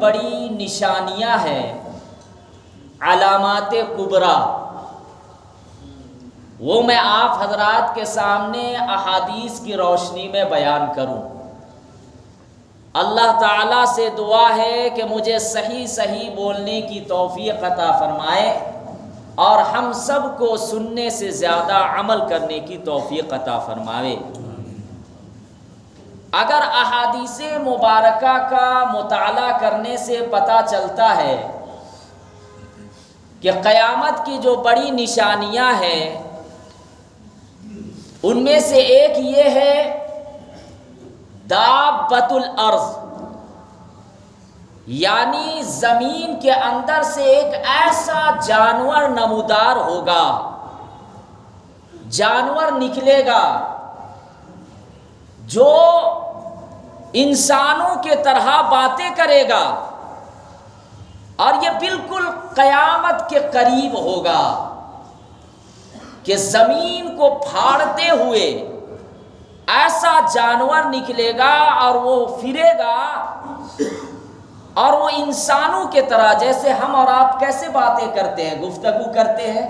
بڑی نشانیاں ہیں، علامات کبریٰ، وہ میں آپ حضرات کے سامنے احادیث کی روشنی میں بیان کروں۔ اللہ تعالیٰ سے دعا ہے کہ مجھے صحیح بولنے کی توفیق عطا فرمائے اور ہم سب کو سننے سے زیادہ عمل کرنے کی توفیق عطا فرمائے۔ اگر احادیث مبارکہ کا مطالعہ کرنے سے پتہ چلتا ہے کہ قیامت کی جو بڑی نشانیاں ہیں ان میں سے ایک یہ ہے دابۃ الارض، یعنی زمین کے اندر سے ایک ایسا جانور نمودار ہوگا، جانور نکلے گا جو انسانوں کے طرح باتیں کرے گا، اور یہ بالکل قیامت کے قریب ہوگا کہ زمین کو پھاڑتے ہوئے ایسا جانور نکلے گا اور وہ پھرے گا اور وہ انسانوں کے طرح، جیسے ہم اور آپ کیسے باتیں کرتے ہیں، گفتگو کرتے ہیں،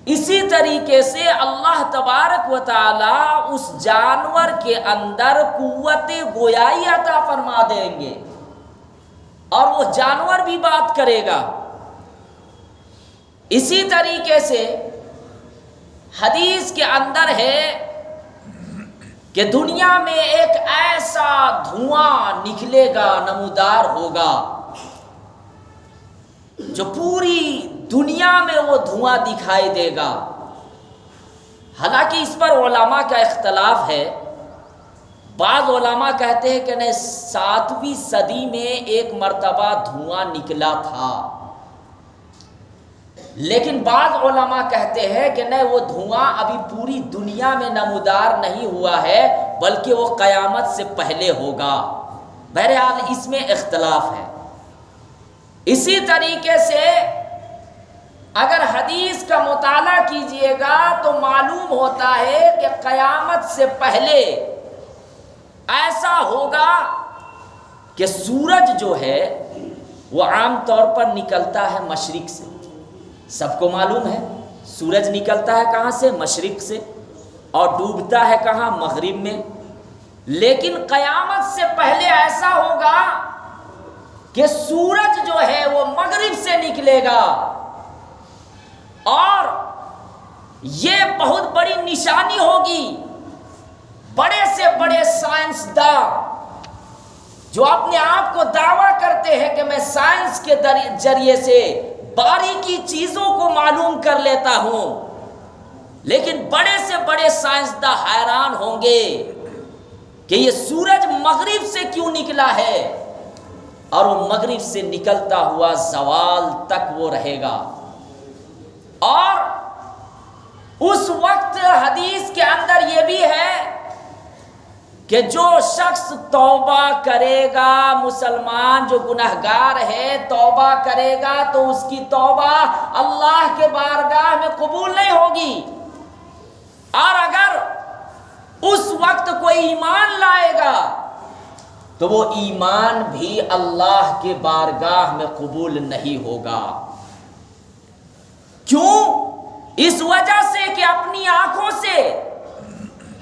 اسی طریقے سے اللہ تبارک و تعالی اس جانور کے اندر قوت گویائی عطا فرما دیں گے اور وہ جانور بھی بات کرے گا۔ اسی طریقے سے حدیث کے اندر ہے کہ دنیا میں ایک ایسا دھواں نکلے گا، نمودار ہوگا، جو پوری دنیا میں وہ دھواں دکھائی دے گا۔ حالانکہ اس پر علماء کا اختلاف ہے، بعض علماء کہتے ہیں کہ نہیں 7ویں صدی میں ایک مرتبہ دھواں نکلا تھا، لیکن بعض علماء کہتے ہیں کہ نہیں وہ دھواں ابھی پوری دنیا میں نمودار نہیں ہوا ہے بلکہ وہ قیامت سے پہلے ہوگا۔ بہرحال اس میں اختلاف ہے۔ اسی طریقے سے اگر حدیث کا مطالعہ کیجئے گا تو معلوم ہوتا ہے کہ قیامت سے پہلے ایسا ہوگا کہ سورج جو ہے وہ عام طور پر نکلتا ہے مشرق سے، سب کو معلوم ہے سورج نکلتا ہے کہاں سے؟ مشرق سے، اور ڈوبتا ہے کہاں؟ مغرب میں۔ لیکن قیامت سے پہلے ایسا ہوگا کہ سورج جو ہے وہ مغرب سے نکلے گا، اور یہ بہت بڑی نشانی ہوگی۔ بڑے سے بڑے سائنسداں جو اپنے آپ کو دعویٰ کرتے ہیں کہ میں سائنس کے ذریعے سے باریکی چیزوں کو معلوم کر لیتا ہوں، لیکن بڑے سے بڑے سائنسداں حیران ہوں گے کہ یہ سورج مغرب سے کیوں نکلا ہے، اور وہ مغرب سے نکلتا ہوا زوال تک وہ رہے گا۔ اور اس وقت حدیث کے اندر یہ بھی ہے کہ جو شخص توبہ کرے گا، مسلمان جو گنہگار ہے توبہ کرے گا تو اس کی توبہ اللہ کے بارگاہ میں قبول نہیں ہوگی، اور اگر اس وقت کوئی ایمان لائے گا تو وہ ایمان بھی اللہ کے بارگاہ میں قبول نہیں ہوگا۔ کیوں؟ اس وجہ سے کہ اپنی آنکھوں سے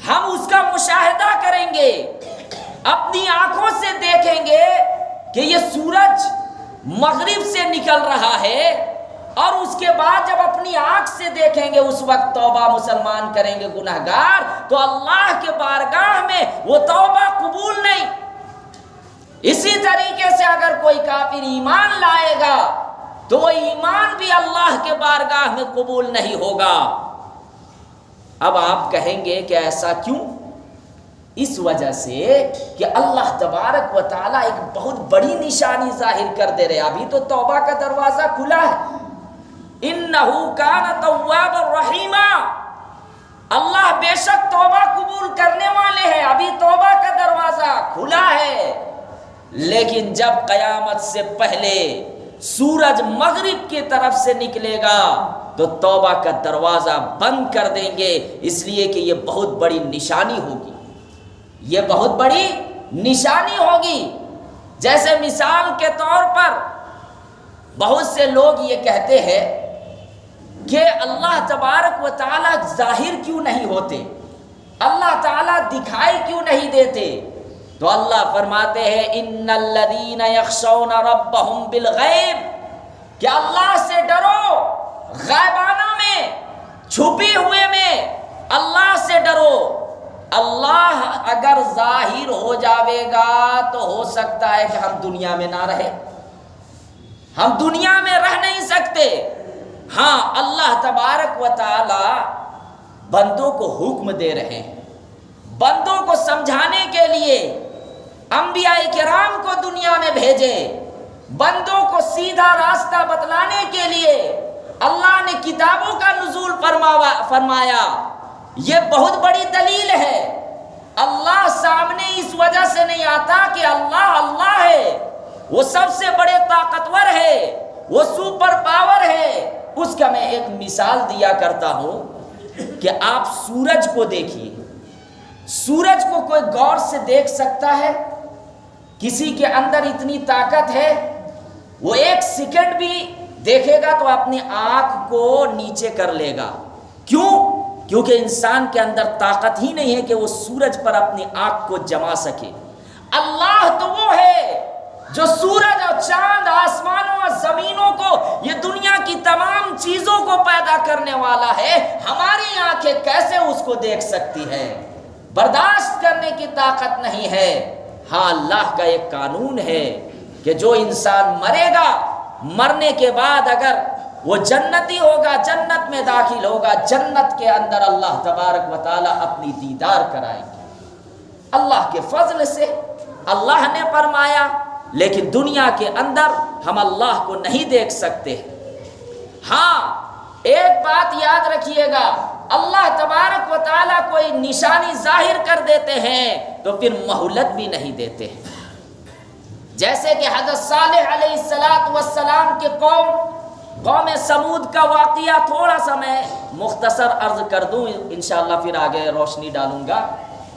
ہم اس کا مشاہدہ کریں گے، اپنی آنکھوں سے دیکھیں گے کہ یہ سورج مغرب سے نکل رہا ہے، اور اس کے بعد جب اپنی آنکھ سے دیکھیں گے اس وقت توبہ مسلمان کریں گے گنہگار، تو اللہ کے بارگاہ میں وہ توبہ قبول نہیں۔ اسی طریقے سے اگر کوئی کافر ایمان لائے گا تو وہ ایمان بھی اللہ کے بارگاہ میں قبول نہیں ہوگا۔ اب آپ کہیں گے کہ ایسا کیوں؟ اس وجہ سے کہ اللہ تبارک و تعالیٰ ایک بہت بڑی نشانی ظاہر کر دے رہے۔ ابھی تو توبہ کا دروازہ کھلا ہے، اِنَّهُ كَانَ تَوَّابًا رَحِيمًا، اللہ بے شک توبہ قبول کرنے والے ہیں، ابھی توبہ کا دروازہ کھلا ہے۔ لیکن جب قیامت سے پہلے سورج مغرب کی طرف سے نکلے گا تو توبہ کا دروازہ بند کر دیں گے، اس لیے کہ یہ بہت بڑی نشانی ہوگی، یہ بہت بڑی نشانی ہوگی۔ جیسے مثال کے طور پر بہت سے لوگ یہ کہتے ہیں کہ اللہ تبارک و تعالیٰ ظاہر کیوں نہیں ہوتے، اللہ تعالیٰ دکھائی کیوں نہیں دیتے؟ تو اللہ فرماتے ہیں ان الذین یخشون ربہم بالغیب، کہ اللہ سے ڈرو غیبانہ میں، چھپی ہوئے میں اللہ سے ڈرو۔ اللہ اگر ظاہر ہو جاوے گا تو ہو سکتا ہے کہ ہم دنیا میں نہ رہے، ہم دنیا میں رہ نہیں سکتے۔ ہاں اللہ تبارک و تعالی بندوں کو حکم دے رہے ہیں، بندوں کو سمجھانے کے لیے انبیاء کرام کو دنیا میں بھیجے، بندوں کو سیدھا راستہ بتلانے کے لیے اللہ نے کتابوں کا نزول فرمایا۔ یہ بہت بڑی دلیل ہے۔ اللہ سامنے اس وجہ سے نہیں آتا کہ اللہ اللہ ہے، وہ سب سے بڑے طاقتور ہے، وہ سپر پاور ہے۔ اس کا میں ایک مثال دیا کرتا ہوں کہ آپ سورج کو دیکھیے، سورج کو کوئی غور سے دیکھ سکتا ہے؟ کسی کے اندر اتنی طاقت ہے وہ ایک سیکنڈ بھی دیکھے گا تو اپنی آنکھ کو نیچے کر لے گا؟ کیوں؟ کیونکہ انسان کے اندر طاقت ہی نہیں ہے کہ وہ سورج پر اپنی آنکھ کو جما سکے۔ اللہ تو وہ ہے جو سورج اور چاند، آسمانوں اور زمینوں کو، یہ دنیا کی تمام چیزوں کو پیدا کرنے والا ہے۔ ہماری آنکھیں کیسے اس کو دیکھ سکتی ہے؟ برداشت کرنے کی طاقت نہیں ہے۔ ہاں اللہ کا ایک قانون ہے کہ جو انسان مرے گا، مرنے کے بعد اگر وہ جنتی ہوگا، جنت میں داخل ہوگا، جنت کے اندر اللہ تبارک و تعالی اپنی دیدار کرائیں گے۔ اللہ کے فضل سے اللہ نے فرمایا، لیکن دنیا کے اندر ہم اللہ کو نہیں دیکھ سکتے۔ ہاں ایک بات یاد رکھیے گا، اللہ تبارک و تعالیٰ کوئی نشانی ظاہر کر دیتے ہیں تو پھر مہلت بھی نہیں دیتے ہیں۔ جیسے کہ حضرت صالح علیہ السلام کے قوم سمود کا واقعہ تھوڑا سا میں مختصر عرض کر دوں، انشاءاللہ پھر آگے روشنی ڈالوں گا۔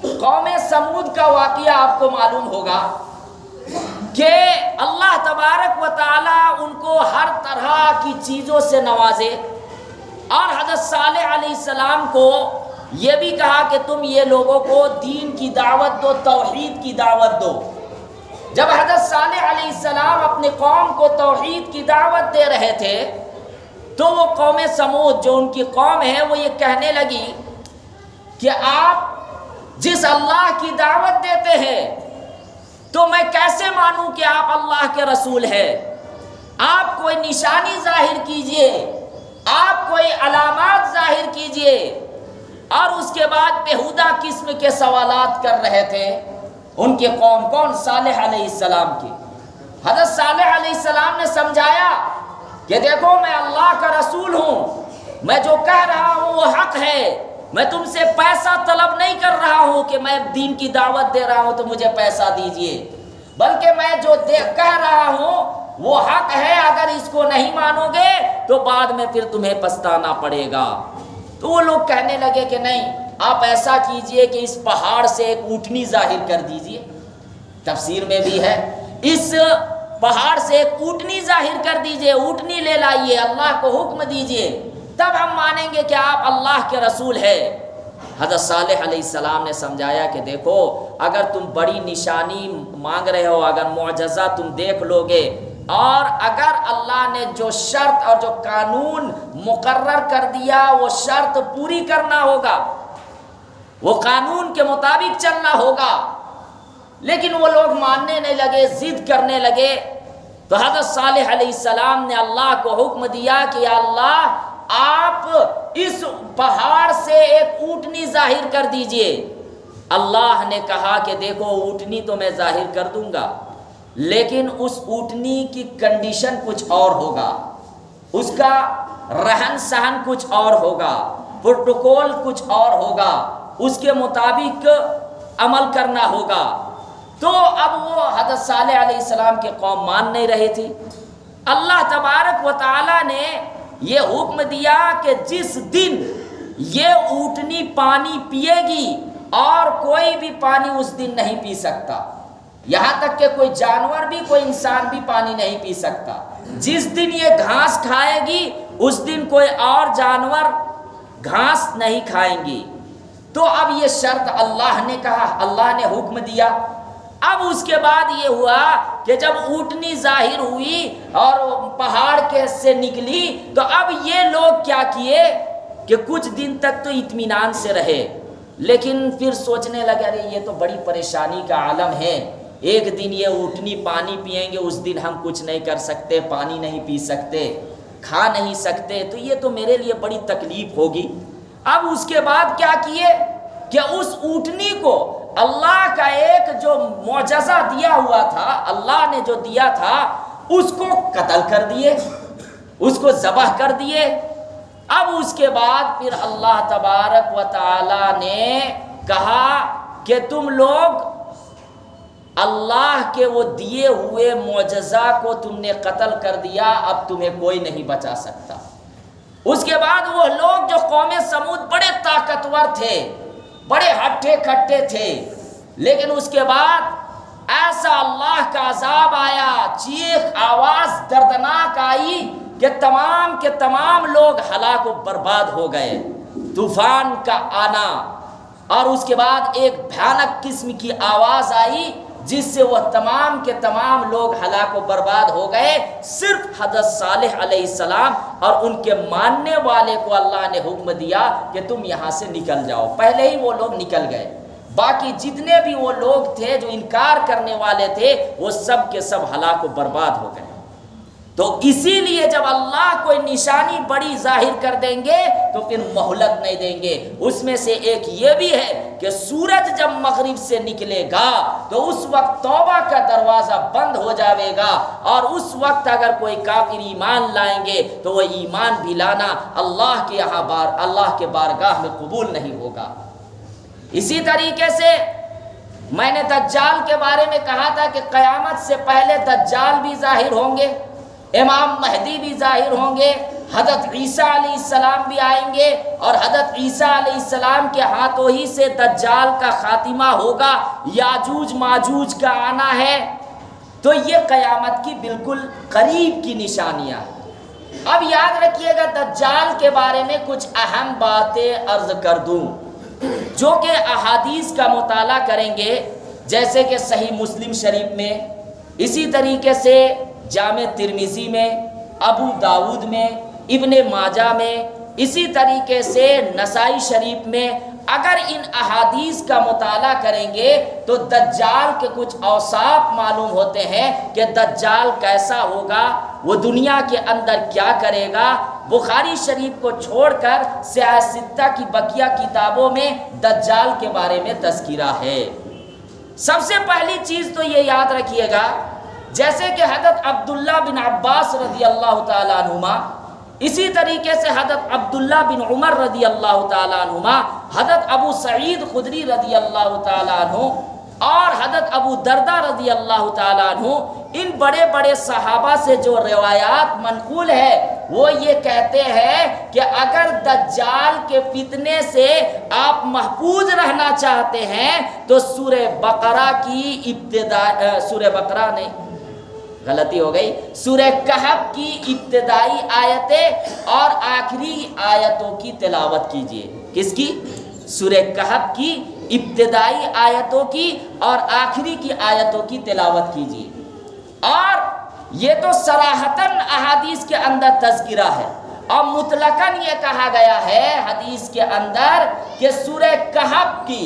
قوم سمود کا واقعہ آپ کو معلوم ہوگا کہ اللہ تبارک و تعالیٰ ان کو ہر طرح کی چیزوں سے نوازے، اور حضرت صالح علیہ السلام کو یہ بھی کہا کہ تم یہ لوگوں کو دین کی دعوت دو، توحید کی دعوت دو۔ جب حضرت صالح علیہ السلام اپنے قوم کو توحید کی دعوت دے رہے تھے تو وہ قوم سمود جو ان کی قوم ہے وہ یہ کہنے لگی کہ آپ جس اللہ کی دعوت دیتے ہیں تو میں کیسے مانوں کہ آپ اللہ کے رسول ہیں؟ آپ کوئی نشانی ظاہر کیجئے، آپ کوئی علامات ظاہر کیجئے۔ اور اس کے بعد بےہودہ قسم کے سوالات کر رہے تھے ان کے قوم، کون؟ صالح علیہ السلام کی۔ حضرت صالح علیہ السلام نے سمجھایا کہ دیکھو میں اللہ کا رسول ہوں، میں جو کہہ رہا ہوں وہ حق ہے، میں تم سے پیسہ طلب نہیں کر رہا ہوں کہ میں دین کی دعوت دے رہا ہوں تو مجھے پیسہ دیجئے، بلکہ میں جو کہہ رہا ہوں وہ حق ہے، اگر اس کو نہیں مانو گے تو بعد میں پھر تمہیں پچھتانا پڑے گا۔ تو وہ لوگ کہنے لگے کہ نہیں، آپ ایسا کیجئے کہ اس پہاڑ سے ایک اونٹنی ظاہر کر دیجئے۔ تفسیر میں بھی ہے اس پہاڑ سے ایک اونٹنی ظاہر کر دیجئے، اونٹنی لے لائیے، اللہ کو حکم دیجئے، تب ہم مانیں گے کہ آپ اللہ کے رسول ہیں۔ حضرت صالح علیہ السلام نے سمجھایا کہ دیکھو اگر تم بڑی نشانی مانگ رہے ہو، اگر معجزہ تم دیکھ لو گے، اور اگر اللہ نے جو شرط اور جو قانون مقرر کر دیا وہ شرط پوری کرنا ہوگا، وہ قانون کے مطابق چلنا ہوگا۔ لیکن وہ لوگ ماننے نہیں لگے، ضد کرنے لگے۔ تو حضرت صالح علیہ السلام نے اللہ کو حکم دیا کہ یا اللہ آپ اس پہاڑ سے ایک اونٹنی ظاہر کر دیجئے۔ اللہ نے کہا کہ دیکھو اونٹنی تو میں ظاہر کر دوں گا، لیکن اس اونٹنی کی کنڈیشن کچھ اور ہوگا، اس کا رہن سہن کچھ اور ہوگا، پروٹوکول کچھ اور ہوگا، اس کے مطابق عمل کرنا ہوگا۔ تو اب وہ حضرت صالح علیہ السلام کے قوم مان نہیں رہی تھی۔ اللہ تبارک و تعالی نے یہ حکم دیا کہ جس دن یہ اونٹنی پانی پیے گی اور کوئی بھی پانی اس دن نہیں پی سکتا، یہاں تک کہ کوئی جانور بھی، کوئی انسان بھی پانی نہیں پی سکتا۔ جس دن یہ گھاس کھائے گی اس دن کوئی اور جانور گھاس نہیں کھائیں گی۔ تو اب یہ شرط اللہ نے کہا، اللہ نے حکم دیا۔ اب اس کے بعد یہ ہوا کہ جب اونٹنی ظاہر ہوئی اور پہاڑ کے سے نکلی تو اب یہ لوگ کیا کیے کہ کچھ دن تک تو اطمینان سے رہے، لیکن پھر سوچنے لگے ارے یہ تو بڑی پریشانی کا عالم ہے، ایک دن یہ اونٹنی پانی پئیں گے، اس دن ہم کچھ نہیں کر سکتے، پانی نہیں پی سکتے، کھا نہیں سکتے، تو یہ تو میرے لیے بڑی تکلیف ہوگی۔ اب اس کے بعد کیا کیے کہ اس اونٹنی کو اللہ کا ایک جو معجزہ دیا ہوا تھا، اللہ نے جو دیا تھا، اس کو قتل کر دیے، اس کو ذبح کر دیے۔ اب اس کے بعد پھر اللہ تبارک و تعالی نے کہا کہ تم لوگ اللہ کے وہ دیے ہوئے معجزہ کو تم نے قتل کر دیا، اب تمہیں کوئی نہیں بچا سکتا۔ اس کے بعد وہ لوگ جو قوم سمود بڑے طاقتور تھے، بڑے ہٹھے کھٹے تھے، لیکن اس کے بعد ایسا اللہ کا عذاب آیا، چیخ آواز دردناک آئی کہ تمام کے تمام لوگ ہلاک و برباد ہو گئے۔ طوفان کا آنا اور اس کے بعد ایک بھیانک قسم کی آواز آئی جس سے وہ تمام کے تمام لوگ ہلاک و برباد ہو گئے۔ صرف حضرت صالح علیہ السلام اور ان کے ماننے والے کو اللہ نے حکم دیا کہ تم یہاں سے نکل جاؤ، پہلے ہی وہ لوگ نکل گئے۔ باقی جتنے بھی وہ لوگ تھے جو انکار کرنے والے تھے وہ سب کے سب ہلاک و برباد ہو گئے۔ تو اسی لیے جب اللہ کوئی نشانی بڑی ظاہر کر دیں گے تو پھر مہلت نہیں دیں گے۔ اس میں سے ایک یہ بھی ہے کہ سورج جب مغرب سے نکلے گا تو اس وقت توبہ کا دروازہ بند ہو جاوے گا، اور اس وقت اگر کوئی کافر ایمان لائیں گے تو وہ ایمان بھی لانا اللہ کے یہاں اللہ کے بارگاہ میں قبول نہیں ہوگا۔ اسی طریقے سے میں نے دجال کے بارے میں کہا تھا کہ قیامت سے پہلے دجال بھی ظاہر ہوں گے، امام مہدی بھی ظاہر ہوں گے، حضرت عیسیٰ علیہ السلام بھی آئیں گے، اور حضرت عیسیٰ علیہ السلام کے ہاتھوں ہی سے دجال کا خاتمہ ہوگا، یاجوج ماجوج کا آنا ہے۔ تو یہ قیامت کی بالکل قریب کی نشانیاں ہیں۔ اب یاد رکھیے گا دجال کے بارے میں کچھ اہم باتیں عرض کر دوں جو کہ احادیث کا مطالعہ کریں گے، جیسے کہ صحیح مسلم شریف میں، اسی طریقے سے جامع ترمذی میں، ابو داود میں، ابن ماجہ میں، اسی طریقے سے نسائی شریف میں، اگر ان احادیث کا مطالعہ کریں گے تو دجال کے کچھ اوصاف معلوم ہوتے ہیں کہ دجال کیسا ہوگا، وہ دنیا کے اندر کیا کرے گا۔ بخاری شریف کو چھوڑ کر سیاہ ستہ کی بقیہ کتابوں میں دجال کے بارے میں تذکرہ ہے۔ سب سے پہلی چیز تو یہ یاد رکھیے گا، جیسے کہ حضرت عبداللہ بن عباس رضی اللہ تعالیٰ عنہما، اسی طریقے سے حضرت عبداللہ بن عمر رضی اللہ تعالیٰ عنہما، حضرت ابو سعید خدری رضی اللہ تعالیٰ عنہ اور حضرت ابو دردہ رضی اللہ تعالیٰ عنہ، ان بڑے بڑے صحابہ سے جو روایات منقول ہے وہ یہ کہتے ہیں کہ اگر دجال کے فتنے سے آپ محفوظ رہنا چاہتے ہیں تو سورہ بقرہ کی سورہ بقرہ نہیں، غلطی ہو گئی، سورہ کہف کی ابتدائی آیتیں اور آخری آیتوں کی تلاوت کیجیے۔ کس کی؟ سورہ کہف کی ابتدائی آیتوں کی اور آخری کی آیتوں کی تلاوت کیجیے۔ اور یہ تو صراحتاً احادیث کے اندر تذکرہ ہے، اور مطلقاً یہ کہا گیا ہے حدیث کے اندر کہ سورہ کہف کی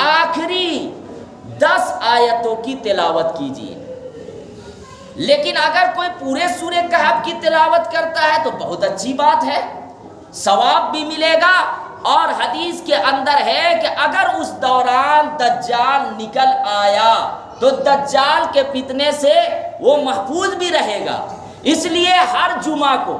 آخری 10 آیتوں کی تلاوت کیجیے۔ لیکن اگر کوئی پورے سورہ کہف کی تلاوت کرتا ہے تو بہت اچھی بات ہے، ثواب بھی ملے گا، اور حدیث کے اندر ہے کہ اگر اس دوران دجال نکل آیا تو دجال کے فتنے سے وہ محفوظ بھی رہے گا۔ اس لیے ہر جمعہ کو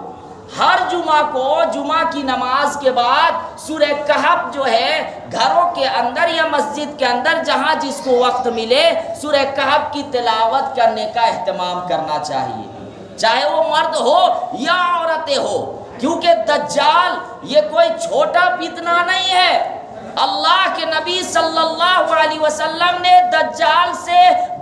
جمعہ کی نماز کے بعد سورہ کہف جو ہے گھروں کے اندر یا مسجد کے اندر جہاں جس کو وقت ملے سورہ کہف کی تلاوت کرنے کا اہتمام کرنا چاہیے، چاہے وہ مرد ہو یا عورتیں ہو، کیونکہ دجال یہ کوئی چھوٹا فتنہ نہیں ہے۔ اللہ کے نبی صلی اللہ علیہ وسلم نے دجال سے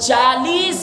40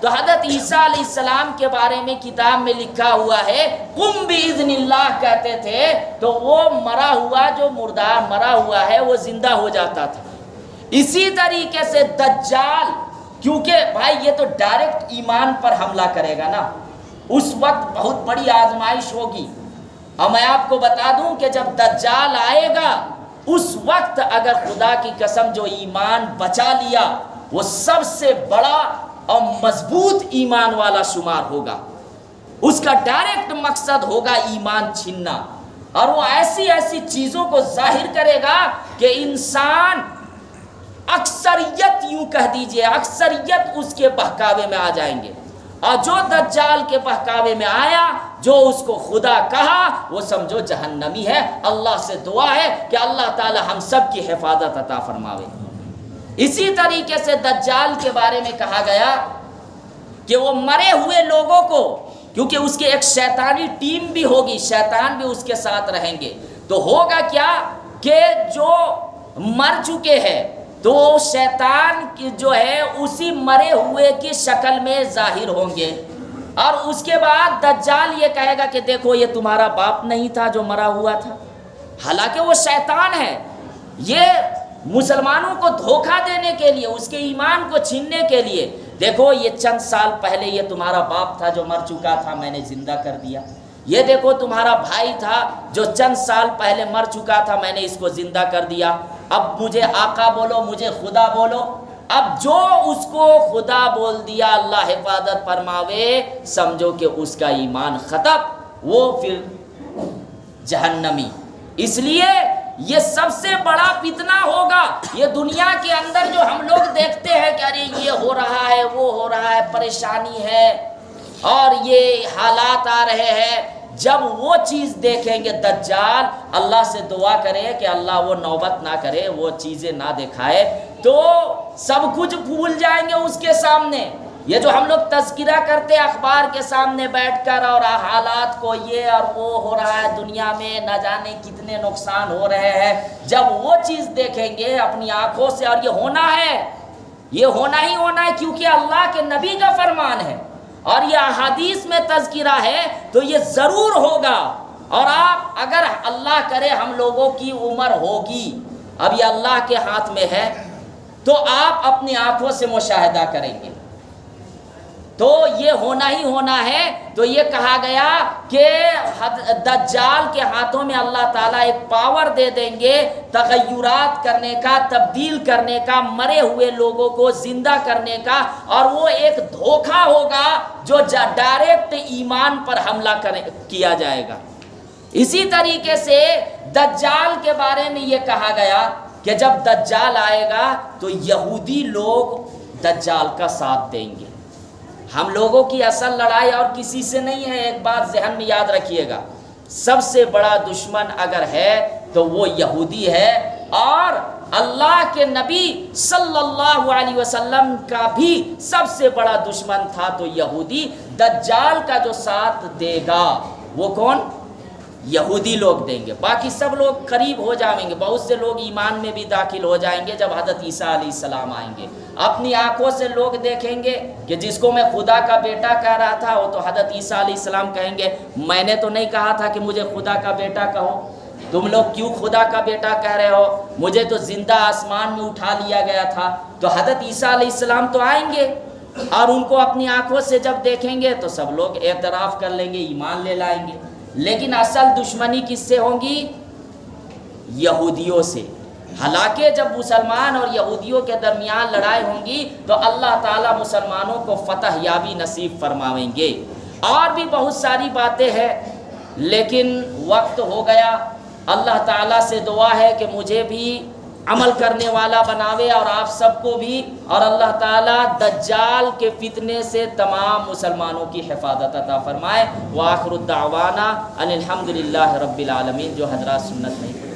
تو حضرت عیسیٰ علیہ السلام کے بارے میں کتاب میں لکھا ہوا ہے قم باذن اللہ کہتے تھے تو وہ مرا ہوا جو مردار مرا ہوا ہے وہ زندہ ہو جاتا تھا۔ اسی طریقے سے دجال، کیونکہ بھائی یہ تو ڈائریکٹ ایمان پر حملہ کرے گا نا، اس وقت بہت بڑی آزمائش ہوگی۔ اور میں آپ کو بتا دوں کہ جب دجال آئے گا اس وقت اگر خدا کی قسم جو ایمان بچا لیا وہ سب سے بڑا اور مضبوط ایمان والا شمار ہوگا۔ اس کا ڈائریکٹ مقصد ہوگا ایمان چھیننا، اور وہ ایسی ایسی چیزوں کو ظاہر کرے گا کہ انسان اکثریت، یوں کہہ دیجئے اکثریت اس کے بہکاوے میں آ جائیں گے، اور جو دجال کے بہکاوے میں آیا، جو اس کو خدا کہا، وہ سمجھو جہنمی ہے۔ اللہ سے دعا ہے کہ اللہ تعالی ہم سب کی حفاظت عطا فرماوے۔ اسی طریقے سے دجال کے بارے میں کہا گیا کہ وہ مرے ہوئے لوگوں کو، کیونکہ اس کی ایک شیطانی ٹیم بھی ہوگی، شیطان بھی اس کے ساتھ رہیں گے، تو ہوگا کیا کہ جو مر چکے ہیں تو شیطان جو ہے اسی مرے ہوئے کی شکل میں ظاہر ہوں گے، اور اس کے بعد دجال یہ کہے گا کہ دیکھو یہ تمہارا باپ نہیں تھا جو مرا ہوا تھا، حالانکہ وہ شیطان ہے۔ یہ مسلمانوں کو دھوکہ دینے کے لیے، اس کے ایمان کو چھیننے کے لیے، دیکھو یہ چند سال پہلے یہ تمہارا باپ تھا جو مر چکا تھا، میں نے زندہ کر دیا۔ یہ دیکھو تمہارا بھائی تھا جو چند سال پہلے مر چکا تھا، میں نے اس کو زندہ کر دیا۔ اب مجھے آقا بولو، مجھے خدا بولو۔ اب جو اس کو خدا بول دیا، اللہ حفاظت فرماوے، سمجھو کہ اس کا ایمان ختم، وہ پھر جہنمی۔ اس لیے یہ سب سے بڑا فتنہ ہوگا۔ یہ دنیا کے اندر جو ہم لوگ دیکھتے ہیں کہ ارے یہ ہو رہا ہے، وہ ہو رہا ہے، پریشانی ہے اور یہ حالات آ رہے ہیں، جب وہ چیز دیکھیں گے دجال، اللہ سے دعا کرے کہ اللہ وہ نوبت نہ کرے، وہ چیزیں نہ دکھائے، تو سب کچھ بھول جائیں گے اس کے سامنے۔ یہ جو ہم لوگ تذکرہ کرتے اخبار کے سامنے بیٹھ کر اور حالات کو، یہ اور وہ ہو رہا ہے دنیا میں، نہ جانے کتنے نقصان ہو رہے ہیں، جب وہ چیز دیکھیں گے اپنی آنکھوں سے، اور یہ ہونا ہے، یہ ہونا ہی ہونا ہے، کیونکہ اللہ کے نبی کا فرمان ہے اور یہ احادیث میں تذکرہ ہے، تو یہ ضرور ہوگا۔ اور آپ اگر اللہ کرے ہم لوگوں کی عمر ہوگی، اب یہ اللہ کے ہاتھ میں ہے، تو آپ اپنی آنکھوں سے مشاہدہ کریں گے، تو یہ ہونا ہی ہونا ہے۔ تو یہ کہا گیا کہ دجال کے ہاتھوں میں اللہ تعالیٰ ایک پاور دے دیں گے تغیرات کرنے کا، تبدیل کرنے کا، مرے ہوئے لوگوں کو زندہ کرنے کا، اور وہ ایک دھوکہ ہوگا جو ڈائریکٹ ایمان پر حملہ کیا جائے گا۔ اسی طریقے سے دجال کے بارے میں یہ کہا گیا کہ جب دجال آئے گا تو یہودی لوگ دجال کا ساتھ دیں گے۔ ہم لوگوں کی اصل لڑائی اور کسی سے نہیں ہے، ایک بات ذہن میں یاد رکھیے گا، سب سے بڑا دشمن اگر ہے تو وہ یہودی ہے، اور اللہ کے نبی صلی اللہ علیہ وسلم کا بھی سب سے بڑا دشمن تھا تو یہودی۔ دجال کا جو ساتھ دے گا وہ کون؟ یہودی لوگ دیں گے، باقی سب لوگ قریب ہو جائیں گے، بہت سے لوگ ایمان میں بھی داخل ہو جائیں گے جب حضرت عیسیٰ علیہ السلام آئیں گے۔ اپنی آنکھوں سے لوگ دیکھیں گے کہ جس کو میں خدا کا بیٹا کہہ رہا تھا وہ تو حضرت عیسیٰ علیہ السلام کہیں گے میں نے تو نہیں کہا تھا کہ مجھے خدا کا بیٹا کہو، تم لوگ کیوں خدا کا بیٹا کہہ رہے ہو، مجھے تو زندہ آسمان میں اٹھا لیا گیا تھا۔ تو حضرت عیسیٰ علیہ السلام تو آئیں گے اور ان کو اپنی آنکھوں سے جب دیکھیں گے تو سب لوگ اعتراف کر لیں گے، ایمان لے لائیں گے۔ لیکن اصل دشمنی کس سے ہوں گی؟ یہودیوں سے۔ حالانکہ جب مسلمان اور یہودیوں کے درمیان لڑائی ہوں گی تو اللہ تعالیٰ مسلمانوں کو فتح یابی نصیب فرمائیں گے۔ اور بھی بہت ساری باتیں ہیں لیکن وقت ہو گیا۔ اللہ تعالیٰ سے دعا ہے کہ مجھے بھی عمل کرنے والا بناوے اور آپ سب کو بھی، اور اللہ تعالیٰ دجال کے فتنے سے تمام مسلمانوں کی حفاظت عطا فرمائے۔ وآخر الدعوانا ان الحمد للہ رب العالمین۔ جو حضرات سنت نہیں